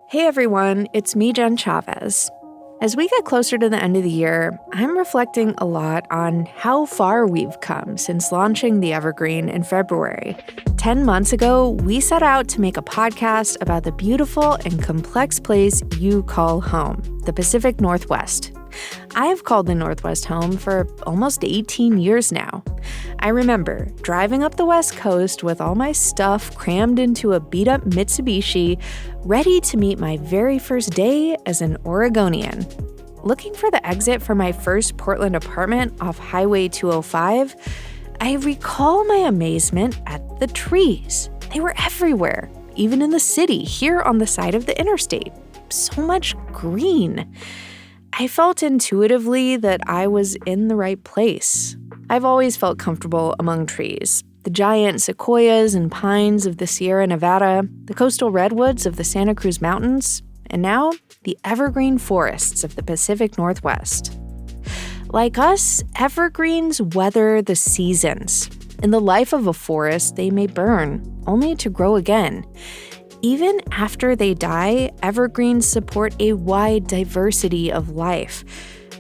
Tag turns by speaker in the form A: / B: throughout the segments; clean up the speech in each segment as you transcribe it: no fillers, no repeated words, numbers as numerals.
A: Hey everyone, it's me, Jen Chavez. As we get closer to the end of the year, I'm reflecting a lot on how far we've come since launching the Evergreen in February. 10 months ago, we set out to make a podcast about the beautiful and complex place you call home, the Pacific Northwest. I have called the Northwest home for almost 18 years now. I remember driving up the West Coast with all my stuff crammed into a beat-up Mitsubishi, ready to meet my very first day as an Oregonian. Looking for the exit for my first Portland apartment off Highway 205, I recall my amazement at the trees. They were everywhere, even in the city, here on the side of the interstate. So much green. I felt intuitively that I was in the right place. I've always felt comfortable among trees. The giant sequoias and pines of the Sierra Nevada, the coastal redwoods of the Santa Cruz Mountains, and now the evergreen forests of the Pacific Northwest. Like us, evergreens weather the seasons. In the life of a forest, they may burn, only to grow again. Even after they die, evergreens support a wide diversity of life.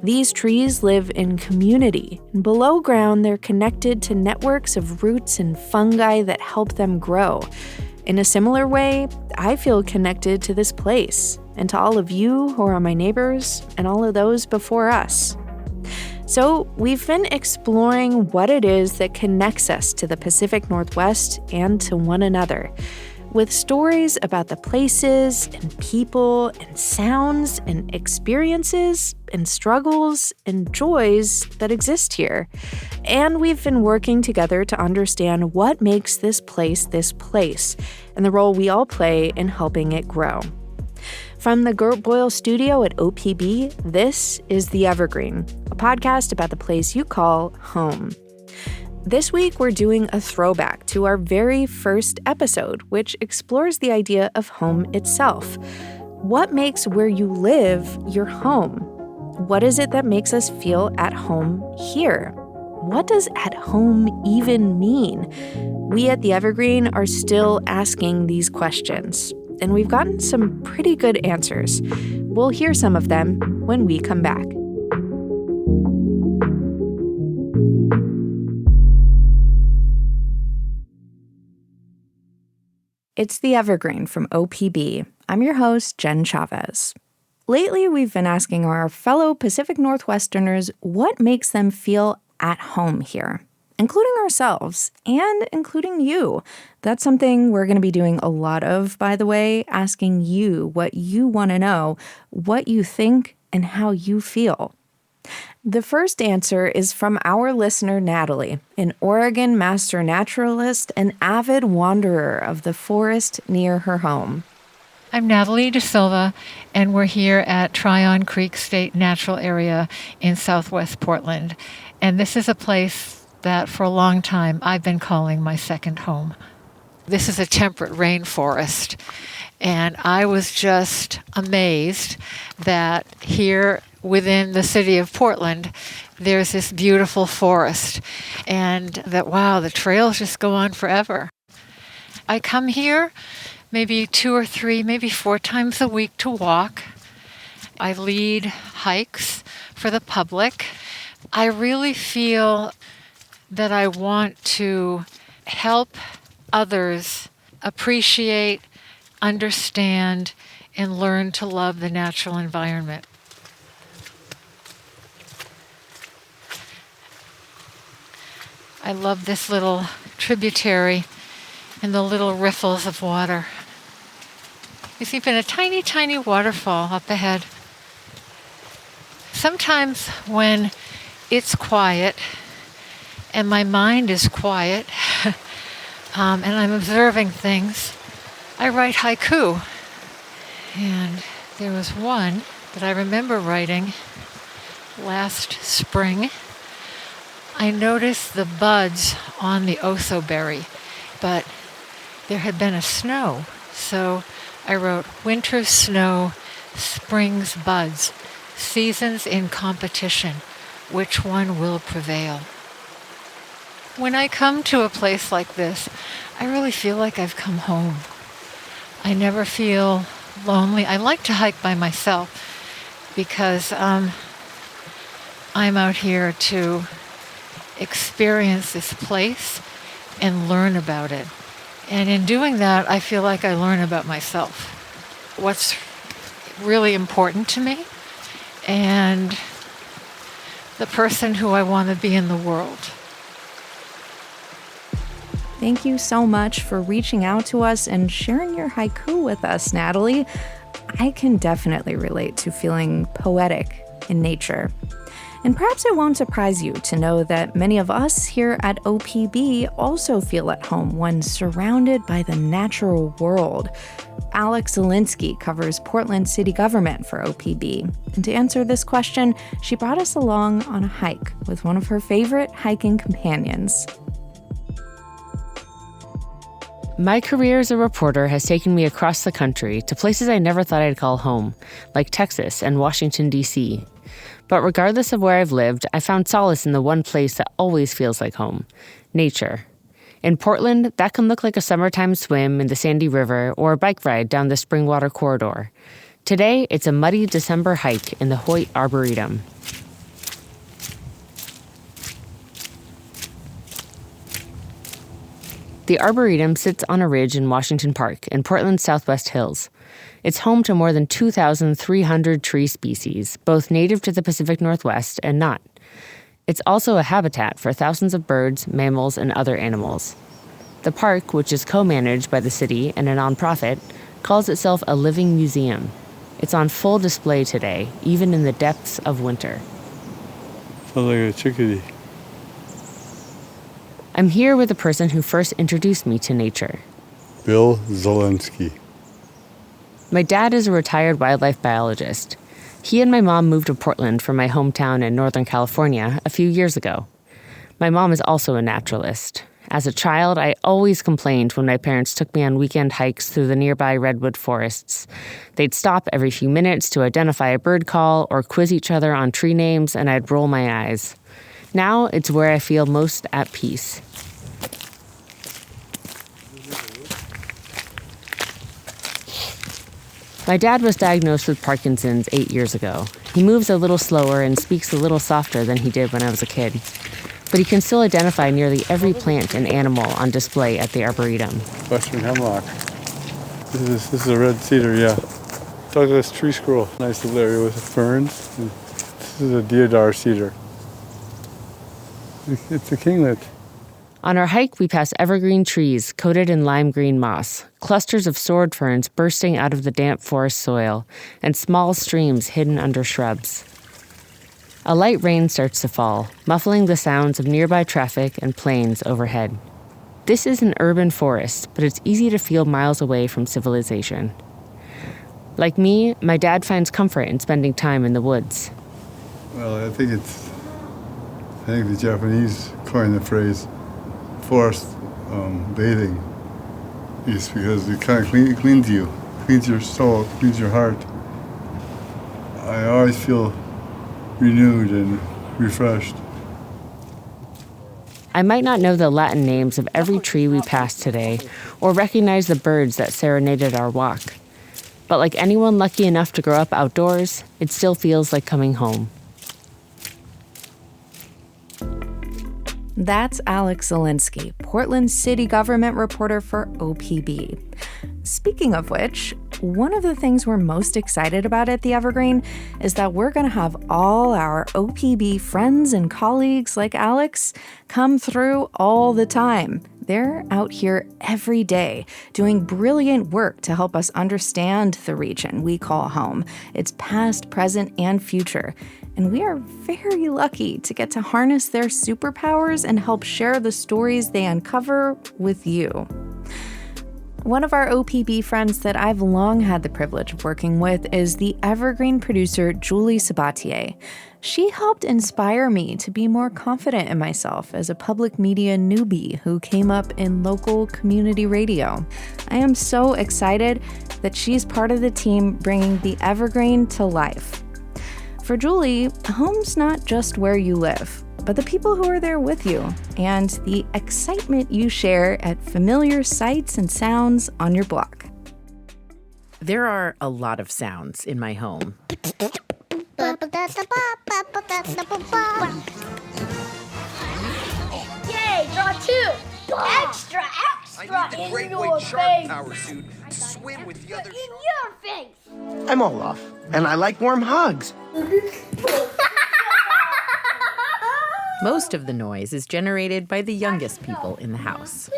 A: These trees live in community, and below ground they're connected to networks of roots and fungi that help them grow. In a similar way, I feel connected to this place, and to all of you who are my neighbors, and all of those before us. So, we've been exploring what it is that connects us to the Pacific Northwest and to one another, with stories about the places and people and sounds and experiences and struggles and joys that exist here. And we've been working together to understand what makes this place and the role we all play in helping it grow. From the Gert Boyle studio at OPB, this is The Evergreen, a podcast about the place you call home. This week, we're doing a throwback to our very first episode, which explores the idea of home itself. What makes where you live your home? What is it that makes us feel at home here? What does at home even mean? We at the Evergreen are still asking these questions, and we've gotten some pretty good answers. We'll hear some of them when we come back. It's The Evergreen from OPB. I'm your host, Jen Chavez. Lately, we've been asking our fellow Pacific Northwesterners what makes them feel at home here, including ourselves and including you. That's something we're going to be doing a lot of, by the way, asking you what you want to know, what you think, and how you feel. The first answer is from our listener, Natalie, an Oregon master naturalist and avid wanderer of the forest near her home.
B: I'm Natalie De Silva, and we're here at Tryon Creek State Natural Area in southwest Portland. And this is a place that for a long time I've been calling my second home. This is a temperate rainforest, and I was just amazed that here within the city of Portland, there's this beautiful forest, and that, wow, the trails just go on forever. I come here maybe 2 or 3, maybe 4 times a week to walk. I lead hikes for the public. I really feel that I want to help others appreciate, understand, and learn to love the natural environment. I love this little tributary and the little riffles of water. There's even a tiny, tiny waterfall up ahead. Sometimes when it's quiet and my mind is quiet and I'm observing things, I write haiku. And there was one that I remember writing last spring. I noticed the buds on the oso-berry, but there had been a snow. So I wrote, winter's snow, spring's buds, seasons in competition, which one will prevail? When I come to a place like this, I really feel like I've come home. I never feel lonely. I like to hike by myself because I'm out here to experience this place and learn about it. And in doing that, I feel like I learn about myself, what's really important to me, and the person who I want to be in the world.
A: Thank you so much for reaching out to us and sharing your haiku with us, Natalie. I can definitely relate to feeling poetic in nature. And perhaps it won't surprise you to know that many of us here at OPB also feel at home when surrounded by the natural world. Alex Zielinski covers Portland city government for OPB. And to answer this question, she brought us along on a hike with one of her favorite hiking companions.
C: My career as a reporter has taken me across the country to places I never thought I'd call home, like Texas and Washington, D.C. But regardless of where I've lived, I found solace in the one place that always feels like home: nature. In Portland, that can look like a summertime swim in the Sandy River or a bike ride down the Springwater Corridor. Today, it's a muddy December hike in the Hoyt Arboretum. The Arboretum sits on a ridge in Washington Park in Portland's Southwest Hills. It's home to more than 2,300 tree species, both native to the Pacific Northwest and not. It's also a habitat for thousands of birds, mammals, and other animals. The park, which is co-managed by the city and a nonprofit, calls itself a living museum. It's on full display today, even in the depths of winter.
D: Sounds like a chickadee.
C: I'm here with the person who first introduced me to nature.
D: Bill Zielinski.
C: My dad is a retired wildlife biologist. He and my mom moved to Portland from my hometown in Northern California a few years ago. My mom is also a naturalist. As a child, I always complained when my parents took me on weekend hikes through the nearby redwood forests. They'd stop every few minutes to identify a bird call or quiz each other on tree names, and I'd roll my eyes. Now it's where I feel most at peace. My dad was diagnosed with Parkinson's 8 years ago. He moves a little slower and speaks a little softer than he did when I was a kid. But he can still identify nearly every plant and animal on display at the Arboretum.
D: Western hemlock. This is a red cedar, yeah. Douglas tree squirrel. Nice little area with ferns. And this is a deodar cedar. It's a kinglet.
C: On our hike, we pass evergreen trees coated in lime green moss, clusters of sword ferns bursting out of the damp forest soil, and small streams hidden under shrubs. A light rain starts to fall, muffling the sounds of nearby traffic and planes overhead. This is an urban forest, but it's easy to feel miles away from civilization. Like me, my dad finds comfort in spending time in the woods.
D: Well, I think the Japanese coined the phrase forest bathing. It's because it kind of cleans you, cleans your soul, cleans your heart. I always feel renewed and refreshed.
C: I might not know the Latin names of every tree we passed today, or recognize the birds that serenaded our walk. But like anyone lucky enough to grow up outdoors, it still feels like coming home.
A: That's Alex Zielinski, Portland city government reporter for OPB. Speaking of which, one of the things we're most excited about at the Evergreen is that we're going to have all our OPB friends and colleagues like Alex come through all the time. They're out here every day doing brilliant work to help us understand the region we call home, its past, present, and future. And we are very lucky to get to harness their superpowers and help share the stories they uncover with you. One of our OPB friends that I've long had the privilege of working with is the Evergreen producer Julie Sabatier. She helped inspire me to be more confident in myself as a public media newbie who came up in local community radio. I am so excited that she's part of the team bringing the Evergreen to life. For Julie, home's not just where you live, but the people who are there with you and the excitement you share at familiar sights and sounds on your block.
E: There are a lot of sounds in my home.
F: Yay, draw 2! Extra!
G: I need the great white shark power suit to swim with the other
F: In
G: sharks.
F: your face!
H: I'm Olaf, and I like warm hugs.
E: Most of the noise is generated by the youngest people in the house.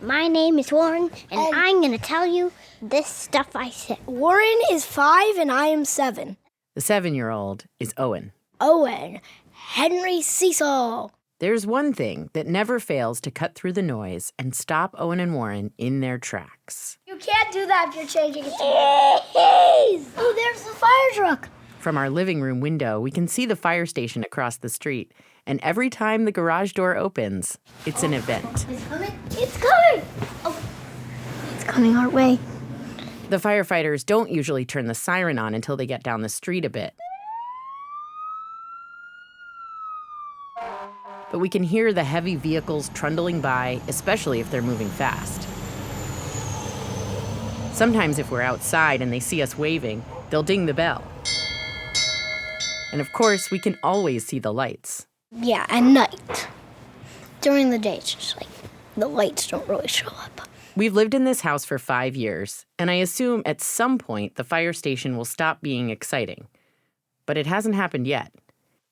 F: My name is Warren, and I'm going to tell you this stuff I said.
I: Warren is 5 and I am 7.
E: The 7-year-old is Owen.
I: Owen, Henry Cecil.
E: There's one thing that never fails to cut through the noise and stop Owen and Warren in their tracks.
I: You can't do that if you're changing it to Oh, there's the fire truck.
E: From our living room window, we can see the fire station across the street. And every time the garage door opens, it's an event.
I: It's coming. It's coming. Oh, it's coming our way.
E: The firefighters don't usually turn the siren on until they get down the street a bit. But we can hear the heavy vehicles trundling by, especially if they're moving fast. Sometimes if we're outside and they see us waving, they'll ding the bell. And of course, we can always see the lights.
I: Yeah, at night. During the day, it's just like the lights don't really show up.
E: We've lived in this house for 5 years, and I assume at some point the fire station will stop being exciting. But it hasn't happened yet.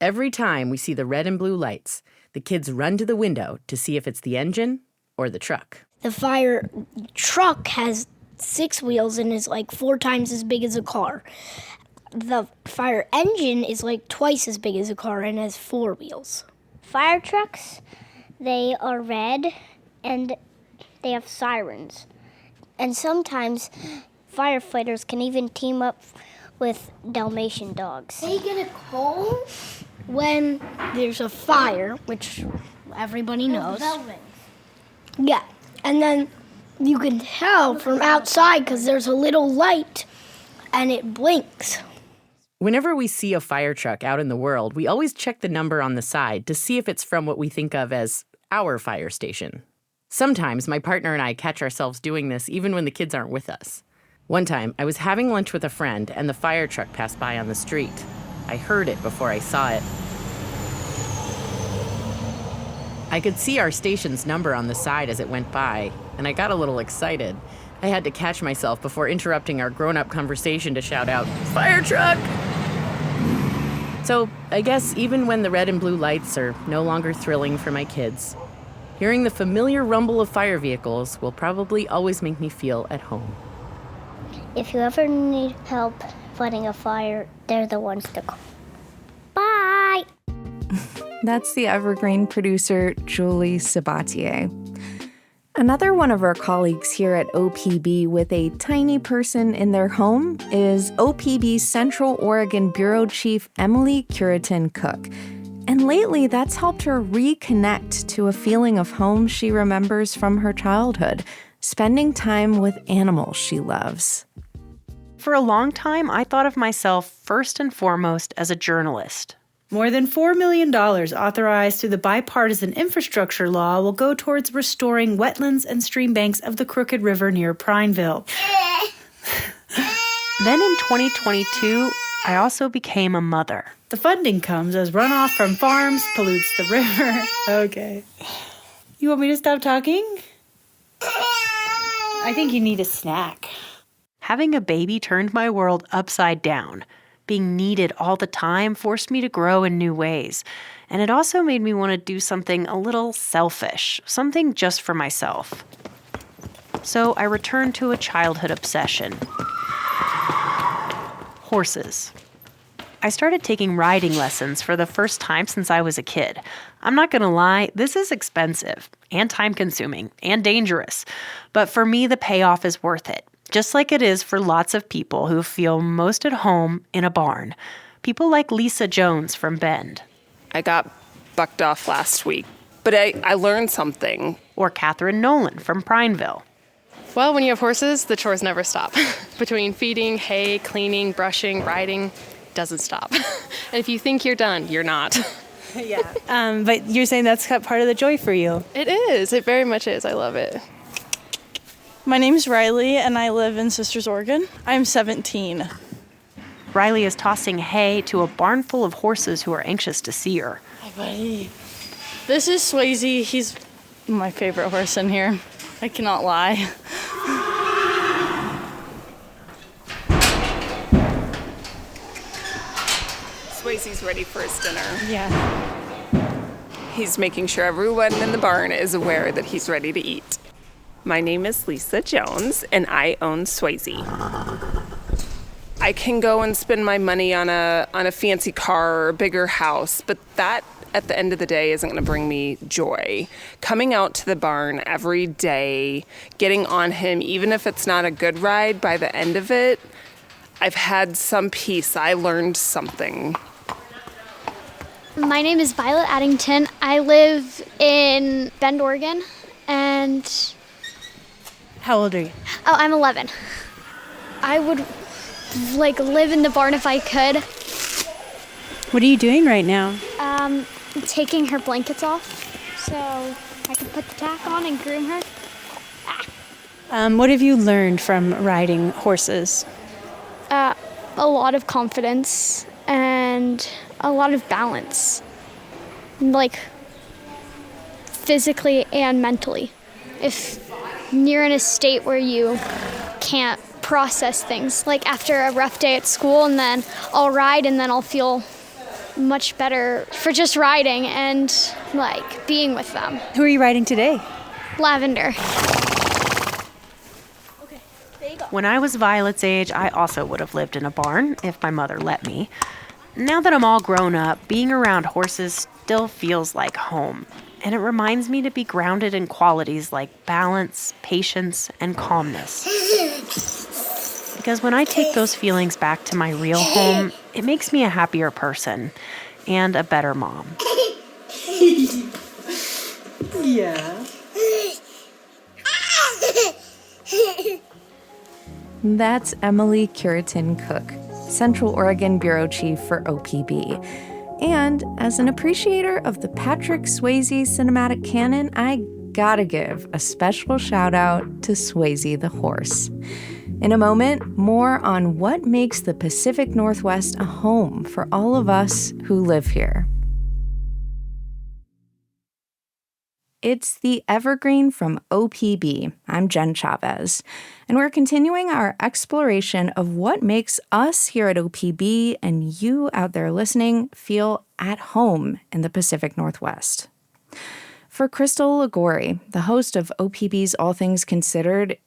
E: Every time we see the red and blue lights, the kids run to the window to see if it's the engine or the truck.
I: The fire truck has 6 wheels and is like 4 times as big as a car. The fire engine is like twice as big as a car and has 4 wheels.
F: Fire trucks, they are red, and they have sirens. And sometimes firefighters can even team up with Dalmatian dogs.
I: They get a call when there's a fire, which everybody knows. Yeah, and then you can tell from outside because there's a little light and it blinks.
E: Whenever we see a fire truck out in the world, we always check the number on the side to see if it's from what we think of as our fire station. Sometimes my partner and I catch ourselves doing this even when the kids aren't with us. One time, I was having lunch with a friend and the fire truck passed by on the street. I heard it before I saw it. I could see our station's number on the side as it went by, and I got a little excited. I had to catch myself before interrupting our grown-up conversation to shout out, "Fire truck!" So I guess even when the red and blue lights are no longer thrilling for my kids, hearing the familiar rumble of fire vehicles will probably always make me feel at home.
F: If you ever need help fighting a fire, they're the ones to call. Bye!
A: That's the Evergreen producer, Julie Sabatier. Another one of our colleagues here at OPB with a tiny person in their home is OPB's Central Oregon Bureau Chief Emily Curitin Cook. And lately, that's helped her reconnect to a feeling of home she remembers from her childhood, spending time with animals she loves.
J: For a long time, I thought of myself first and foremost as a journalist.
K: More than $4 million authorized through the bipartisan infrastructure law will go towards restoring wetlands and stream banks of the Crooked River near Prineville.
J: Then in 2022, I also became a mother.
K: The funding comes as runoff from farms pollutes the river. Okay. You want me to stop talking? I think you need a snack.
J: Having a baby turned my world upside down. Being needed all the time forced me to grow in new ways. And it also made me want to do something a little selfish, something just for myself. So I returned to a childhood obsession. Horses. I started taking riding lessons for the first time since I was a kid. I'm not going to lie, this is expensive and time-consuming and dangerous. But for me, the payoff is worth it. Just like it is for lots of people who feel most at home in a barn. People like Lisa Jones from Bend.
L: I got bucked off last week, but I learned something.
J: Or Catherine Nolan from Prineville.
M: Well, when you have horses, the chores never stop. Between feeding, hay, cleaning, brushing, riding, doesn't stop. And if you think you're done, you're not.
K: Yeah. But you're saying that's part of the joy for you.
M: It is. It very much is. I love it.
N: My name's Riley, and I live in Sisters, Oregon. I'm 17.
J: Riley is tossing hay to a barn full of horses who are anxious to see her.
N: Hi, buddy. This is Swayze. He's my favorite horse in here. I cannot lie.
L: Swayze's ready for his dinner.
N: Yeah.
L: He's making sure everyone in the barn is aware that he's ready to eat. My name is Lisa Jones, and I own Swayze. I can go and spend my money on a fancy car or a bigger house, but that, at the end of the day, isn't going to bring me joy. Coming out to the barn every day, getting on him, even if it's not a good ride, by the end of it, I've had some peace. I learned something.
O: My name is Violet Addington. I live in Bend, Oregon, and...
K: How old are you?
O: Oh, I'm 11. I would, live in the barn if I could.
K: What are you doing right now?
O: Taking her blankets off so I can put the tack on and groom her.
K: What have you learned from riding horses?
O: A lot of confidence and a lot of balance, physically and mentally. If you're in a state where you can't process things, like after a rough day at school, and then I'll ride and then I'll feel much better for just riding and being with them.
K: Who are you riding today?
O: Lavender.
J: When I was Violet's age, I also would have lived in a barn if my mother let me. Now that I'm all grown up, being around horses still feels like home. And it reminds me to be grounded in qualities like balance, patience, and calmness. Because when I take those feelings back to my real home, it makes me a happier person and a better mom.
K: Yeah.
A: That's Emily Curitin Cook, Central Oregon Bureau Chief for OPB. And as an appreciator of the Patrick Swayze cinematic canon, I gotta give a special shout out to Swayze the horse. In a moment, more on what makes the Pacific Northwest a home for all of us who live here. It's the Evergreen from OPB. I'm Jen Chavez, and we're continuing our exploration of what makes us here at OPB and you out there listening feel at home in the Pacific Northwest. For Crystal Liguori, the host of OPB's All Things Considered,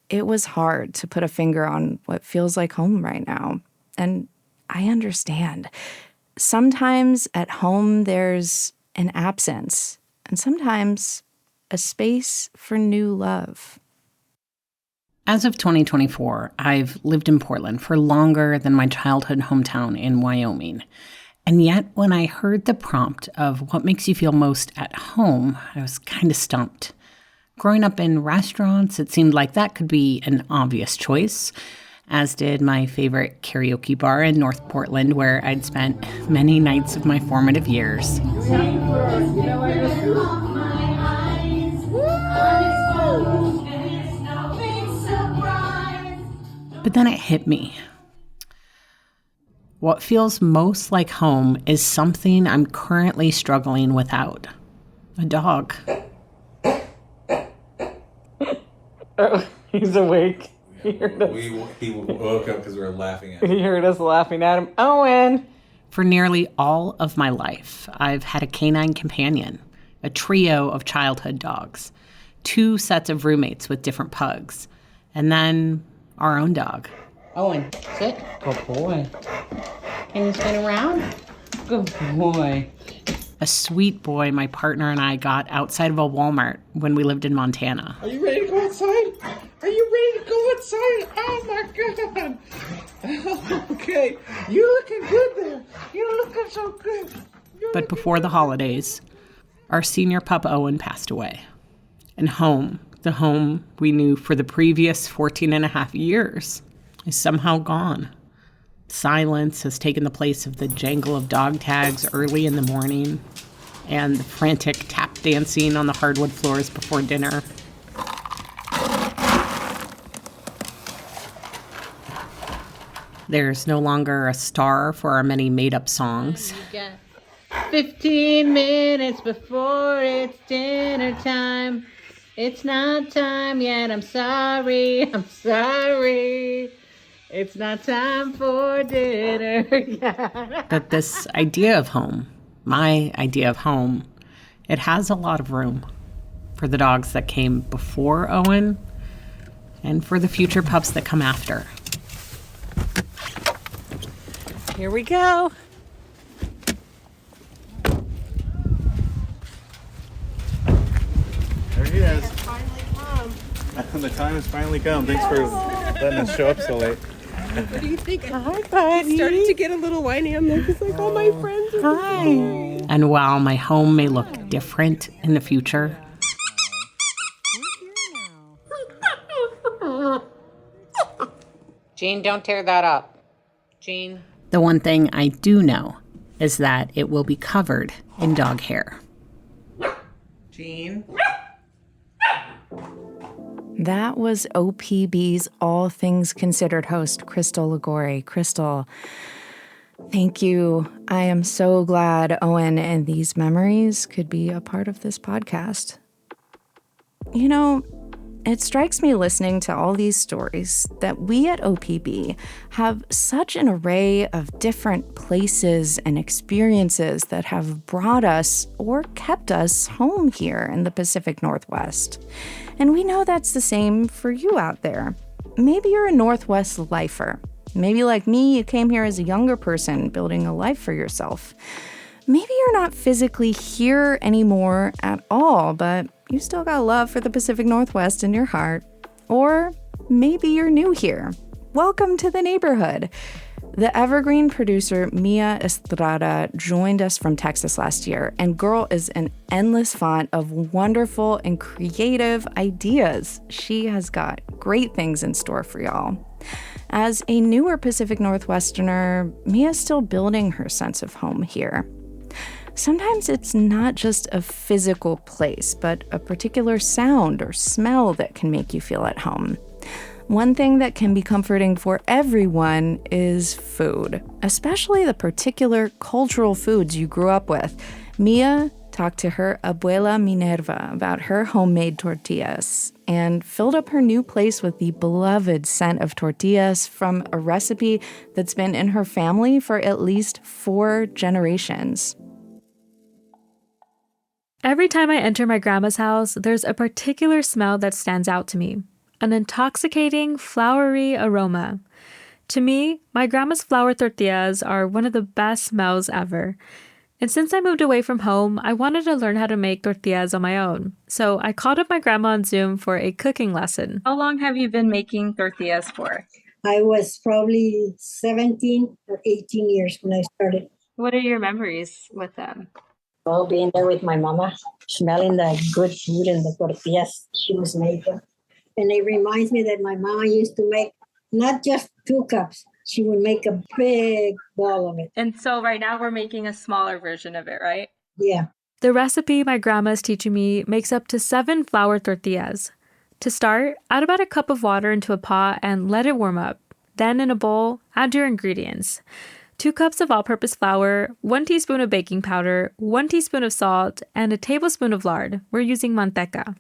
A: it was hard to put a finger on what feels like home right now. And I understand. Sometimes at home there's an absence, and sometimes a space for new love.
P: As of 2024, I've lived in Portland for longer than my childhood hometown in Wyoming. And yet, when I heard the prompt of what makes you feel most at home, I was kind of stumped. Growing up in restaurants, it seemed like that could be an obvious choice, as did my favorite karaoke bar in North Portland, where I'd spent many nights of my formative years. But then it hit me. What feels most like home is something I'm currently struggling without. A dog.
C: Oh, he's awake. He heard us.
Q: He woke up because we were laughing at him.
C: He heard us laughing at him. Owen!
P: For nearly all of my life, I've had a canine companion, a trio of childhood dogs, 2 sets of roommates with different pugs, and then our own dog.
C: Owen, sit. Good boy. Can you spin around? Good boy.
P: A sweet boy my partner and I got outside of a Walmart when we lived in Montana.
Q: Are you ready to go outside? Are you ready to go outside? Oh my God. Okay. You're looking good there. You're looking so good.
P: But before the holidays, our senior pup Owen passed away. And home, the home we knew for the previous 14 and a half years, is somehow gone. Silence has taken the place of the jangle of dog tags early in the morning and the frantic tap dancing on the hardwood floors before dinner. There's no longer a star for our many made-up songs.
R: 15 minutes before it's dinner time. It's not time yet. I'm sorry. It's not time for dinner.
P: But this idea of home, my idea of home, it has a lot of room for the dogs that came before Owen and for the future pups that come after.
J: Here we go.
S: There he is. The time has finally come. Thanks for letting us show up so late.
T: What do you think?
J: Hi, buddy.
T: He started to get a little whiny. I'm like, it's like all my friends are
J: Hi.
P: And while my home may look different in the future,
E: Jean, don't tear that up. Jean.
P: the one thing I do know is that it will be covered in dog hair.
T: Jean.
A: That was OPB's All Things Considered host, Crystal Ligori. Crystal, thank you. I am so glad Owen and these memories could be a part of this podcast. You know, it strikes me listening to all these stories that we at OPB have such an array of different places and experiences that have brought us or kept us home here in the Pacific Northwest. And we know that's the same for you out there. Maybe you're a Northwest lifer. Maybe like me, you came here as a younger person building a life for yourself. Maybe you're not physically here anymore at all, but you still got love for the Pacific Northwest in your heart. Or maybe you're new here. Welcome to the neighborhood. The Evergreen producer Mia Estrada joined us from Texas last year, and girl is an endless font of wonderful and creative ideas. She has got great things in store for y'all. As a newer Pacific Northwesterner, Mia's still building her sense of home here. Sometimes it's not just a physical place, but a particular sound or smell that can make you feel at home. One thing that can be comforting for everyone is food, especially the particular cultural foods you grew up with. Mia talked to her abuela Minerva about her homemade tortillas and filled up her new place with the beloved scent of tortillas from a recipe that's been in her family for at least 4 generations.
U: Every time I enter my grandma's house, there's a particular smell that stands out to me. An intoxicating, flowery aroma. To me, my grandma's flour tortillas are one of the best smells ever. And since I moved away from home, I wanted to learn how to make tortillas on my own. So I called up my grandma on Zoom for a cooking lesson.
V: How long have you been making tortillas for?
W: I was probably 17 or 18 years when I started.
V: What are your memories with them?
W: Well, being there with my mama, smelling the good food and the tortillas she was making. And it reminds me that my mama used to make not just 2 cups. She would make a big ball of it.
V: And so right now we're making a smaller version of it, right?
W: Yeah.
U: The recipe my grandma is teaching me makes up to 7 flour tortillas. To start, add about a cup of water into a pot and let it warm up. Then in a bowl, add your ingredients. 2 cups of all-purpose flour, 1 teaspoon of baking powder, 1 teaspoon of salt, and a tablespoon of lard. We're using manteca.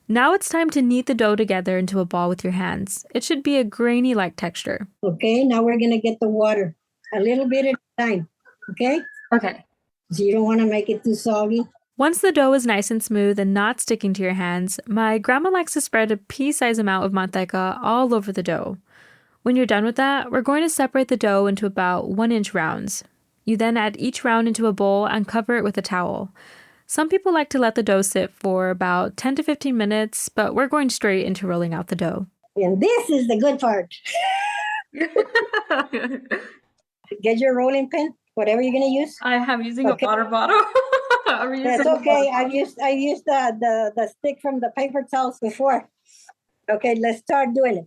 U: Now it's time to knead the dough together into a ball with your hands. It should be a grainy-like texture.
W: Okay, now we're going to get the water. A little bit at a time, okay?
V: Okay.
W: So you don't want to make it too soggy.
U: Once the dough is nice and smooth and not sticking to your hands, my grandma likes to spread a pea-sized amount of manteca all over the dough. When you're done with that, we're going to separate the dough into about 1-inch rounds. You then add each round into a bowl and cover it with a towel. Some people like to let the dough sit for about 10 to 15 minutes, but we're going straight into rolling out the dough.
W: And this is the good part. Get your rolling pin, whatever you're going to use.
V: I am using a water bottle.
W: That's okay. I've used the stick from the paper towels before. Okay, let's start doing it.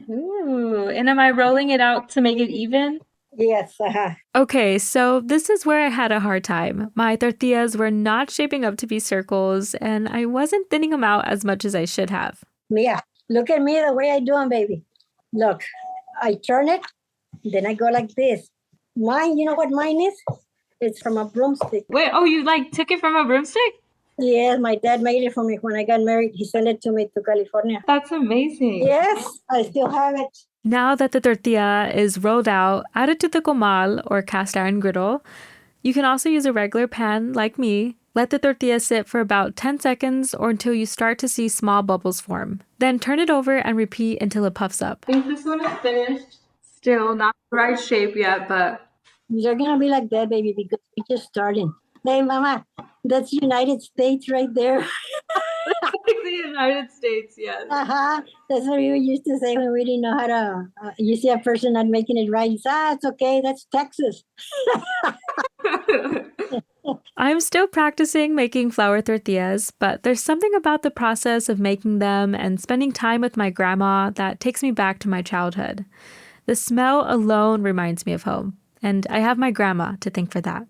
V: Ooh, and am I rolling it out to make it even?
W: Yes.
U: Okay, so this is where I had a hard time. My tortillas were not shaping up to be circles, and I wasn't thinning them out as much as I should have.
W: Mia, look at me the way I do them, baby. Look, I turn it Then I go like this. Mine, you know what mine is? It's from a broomstick.
V: Wait, oh, you like took it from a broomstick?
W: Yes, my dad made it for me when I got married. He sent it to me to California.
V: That's amazing.
W: Yes, I still have it.
U: Now that the tortilla is rolled out, add it to the comal or cast iron griddle. You can also use a regular pan like me. Let the tortilla sit for about 10 seconds or until you start to see small bubbles form. Then turn it over and repeat until it puffs up.
V: I think this one is finished. Still not the right shape yet, but
W: You're going to be like that, baby, because we're just starting. Hey, Mama, that's United States right there.
V: the United States, yes.
W: Uh-huh. That's what we used to say when we didn't know how to. You see a person not making it right. It's okay. That's Texas.
U: I'm still practicing making flour tortillas, but there's something about the process of making them and spending time with my grandma that takes me back to my childhood. The smell alone reminds me of home, and I have my grandma to thank for that.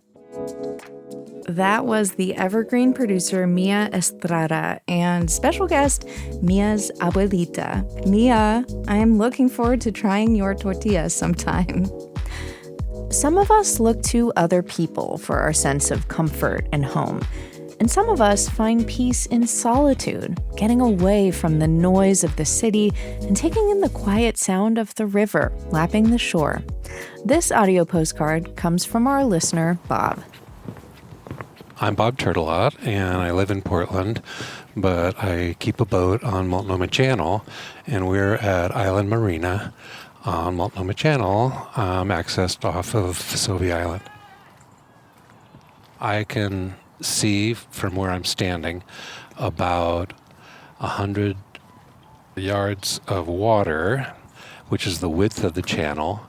U: That was the Evergreen producer Mia Estrada and special guest Mia's abuelita. Mia, I'm looking forward to trying your tortillas sometime. Some of us look to other people for our sense of comfort and home. And some of us find peace in solitude, getting away from the noise of the city and taking in the quiet sound of the river lapping the shore. This audio postcard comes from our listener, Bob.
B: I'm Bob Turtelot, and I live in Portland, but I keep a boat on Multnomah Channel, and we're at Island Marina on Multnomah Channel, accessed off of Vesuvius Island. I can see from where I'm standing about 100 yards of water, which is the width of the channel.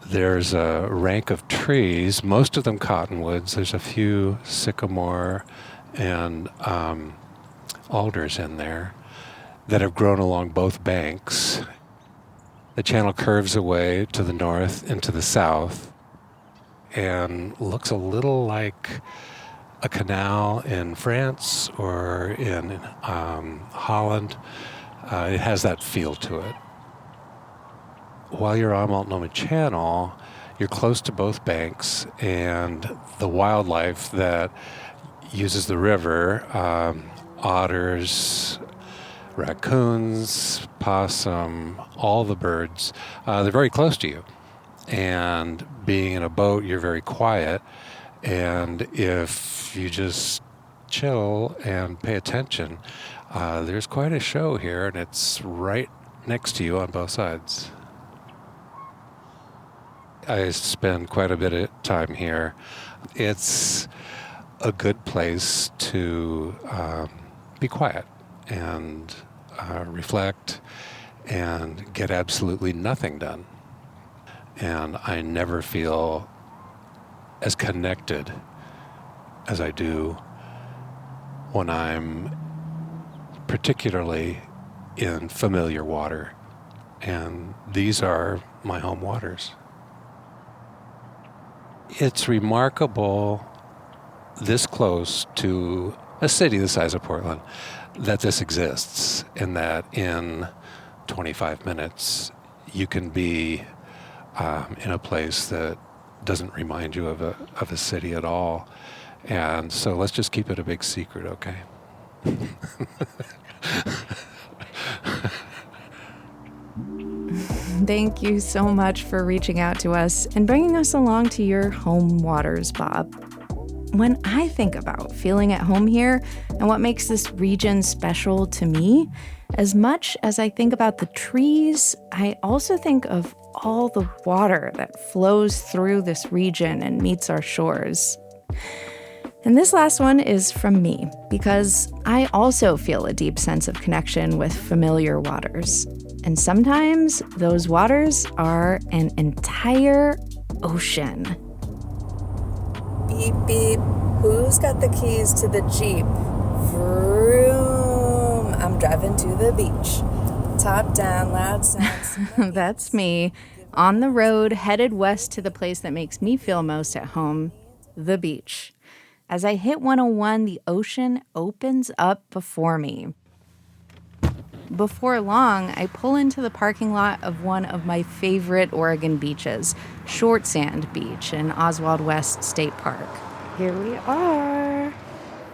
B: There's a rank of trees, most of them cottonwoods. There's a few sycamore and alders in there that have grown along both banks. The channel curves away to the north and to the south and looks a little like a canal in France or in Holland. It has that feel to it. While you're on Multnomah Channel, you're close to both banks, and the wildlife that uses the river, otters, raccoons, possum, all the birds, they're very close to you. And being in a boat, you're very quiet. And if you just chill and pay attention, there's quite a show here, and it's right next to you on both sides. I spend quite a bit of time here. It's a good place to be quiet and reflect and get absolutely nothing done. And I never feel as connected as I do when I'm particularly in familiar water. And these are my home waters. It's remarkable this close to a city the size of Portland that this exists, and that in 25 minutes you can be in a place that doesn't remind you of a city at all. And so let's just keep it a big secret, okay?
A: Thank you so much for reaching out to us and bringing us along to your home waters, Bob. When I think about feeling at home here and what makes this region special to me, as much as I think about the trees, I also think of all the water that flows through this region and meets our shores. And this last one is from me, because I also feel a deep sense of connection with familiar waters. And sometimes those waters are an entire ocean. Beep, beep. Who's got the keys to the Jeep? Vroom. I'm driving to the beach. Top down, loud sounds. That's me. On the road, headed west to the place that makes me feel most at home, the beach. As I hit 101, the ocean opens up before me.
D: Before long, I pull into the parking lot of one of my favorite Oregon beaches, Short Sand Beach in Oswald West State Park. Here we are.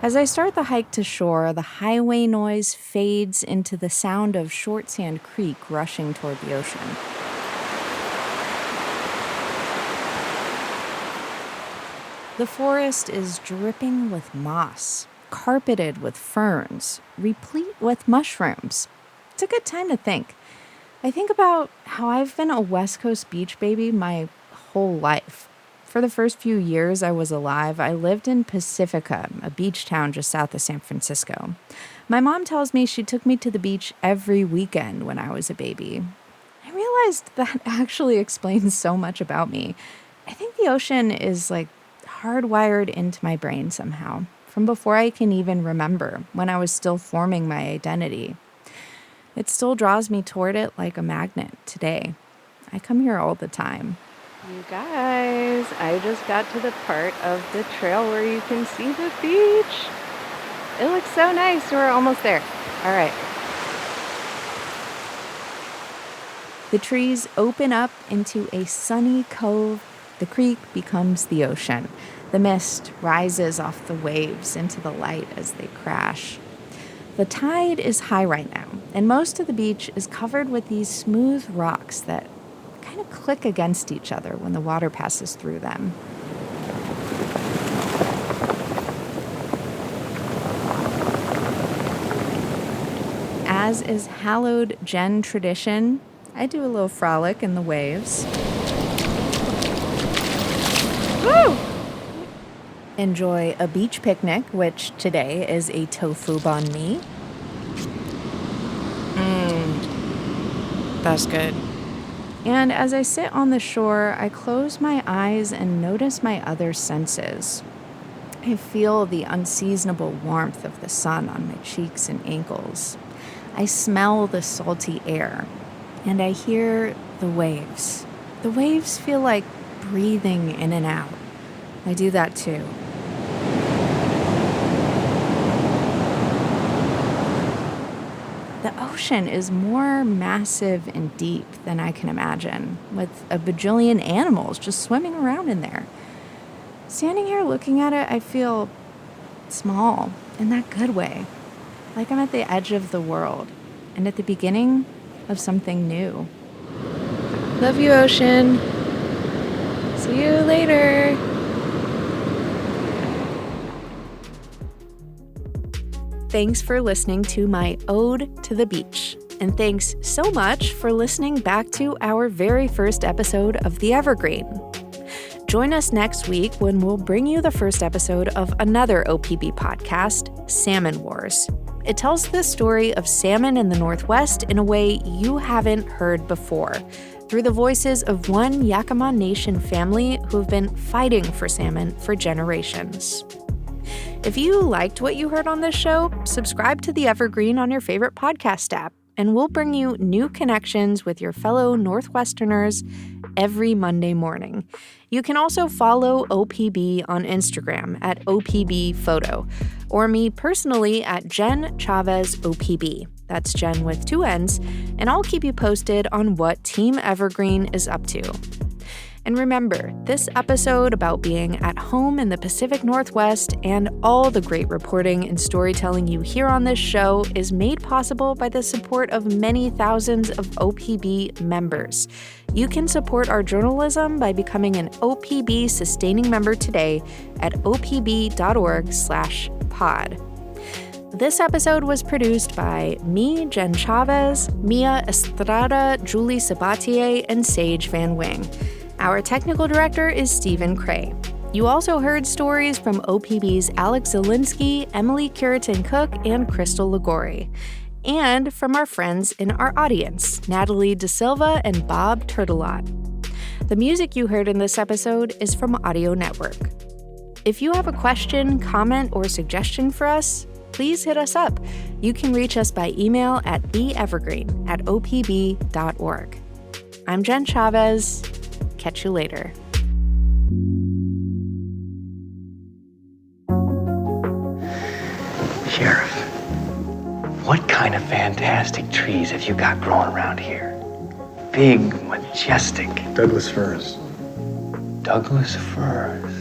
D: As I start the hike to shore, the highway noise fades into the sound of Short Sand Creek rushing toward the ocean. The forest is dripping with moss, carpeted with ferns, replete with mushrooms. It's a good time to think. I think about how I've been a West Coast beach baby my whole life. For the first few years I was alive, I lived in Pacifica, a beach town just south of San Francisco. My mom tells me she took me to the beach every weekend when I was a baby. I realized that actually explains so much about me. I think the ocean is like hardwired into my brain somehow, from before I can even remember, when I was still forming my identity. It still draws me toward it like a magnet today. I come here all the time.
A: You guys, I just got to the part of the trail where you can see the beach. It looks so nice. We're almost there. All right. The trees open up into a sunny cove. The creek becomes the ocean. The mist rises off the waves into the light as they crash. The tide is high right now, and most of the beach is covered with these smooth rocks that kind of click against each other when the water passes through them. As is hallowed Gen tradition, I do a little frolic in the waves. Woo! Enjoy a beach picnic, which today is a tofu banh mi. That's good. And as I sit on the shore, I close my eyes and notice my other senses. I feel the unseasonable warmth of the sun on my cheeks and ankles. I smell the salty air, and I hear the waves. The waves feel like breathing in and out. I do that too. The ocean is more massive and deep than I can imagine, with a bajillion animals just swimming around in there. Standing here looking at it, I feel small in that good way, like I'm at the edge of the world and at the beginning of something new. Love you, ocean. See you later. Thanks for listening to my Ode to the Beach. And thanks so much for listening back to our very first episode of The Evergreen. Join us next week when we'll bring you the first episode of another OPB podcast, Salmon Wars. It tells the story of salmon in the Northwest in a way you haven't heard before, through the voices of one Yakama Nation family who've been fighting for salmon for generations. If you liked what you heard on this show, subscribe to The Evergreen on your favorite podcast app, and we'll bring you new connections with your fellow Northwesterners every Monday morning. You can also follow OPB on Instagram at OPB Photo, or me personally at Jen Chavez OPB. That's Jen with 2 N's, and I'll keep you posted on what Team Evergreen is up to. And remember, this episode about being at home in the Pacific Northwest and all the great reporting and storytelling you hear on this show is made possible by the support of many thousands of OPB members. You can support our journalism by becoming an OPB sustaining member today at opb.org/pod. This episode was produced by me, Jen Chavez, Mia Estrada, Julie Sabatier, and Sage Van Wing. Our technical director is Stephen Cray. You also heard stories from OPB's Alex Zielinski, Emily Curitin-Cook, and Crystal Ligori. And from our friends in our audience, Natalie De Silva and Bob Turtelot. The music you heard in this episode is from Audio Network. If you have a question, comment, or suggestion for us, please hit us up. You can reach us by email at theevergreen@opb.org. I'm Jen Chavez. Catch you later.
G: Sheriff, What kind of fantastic trees have you got growing around here? Big, majestic.
H: Douglas firs.
G: Douglas firs.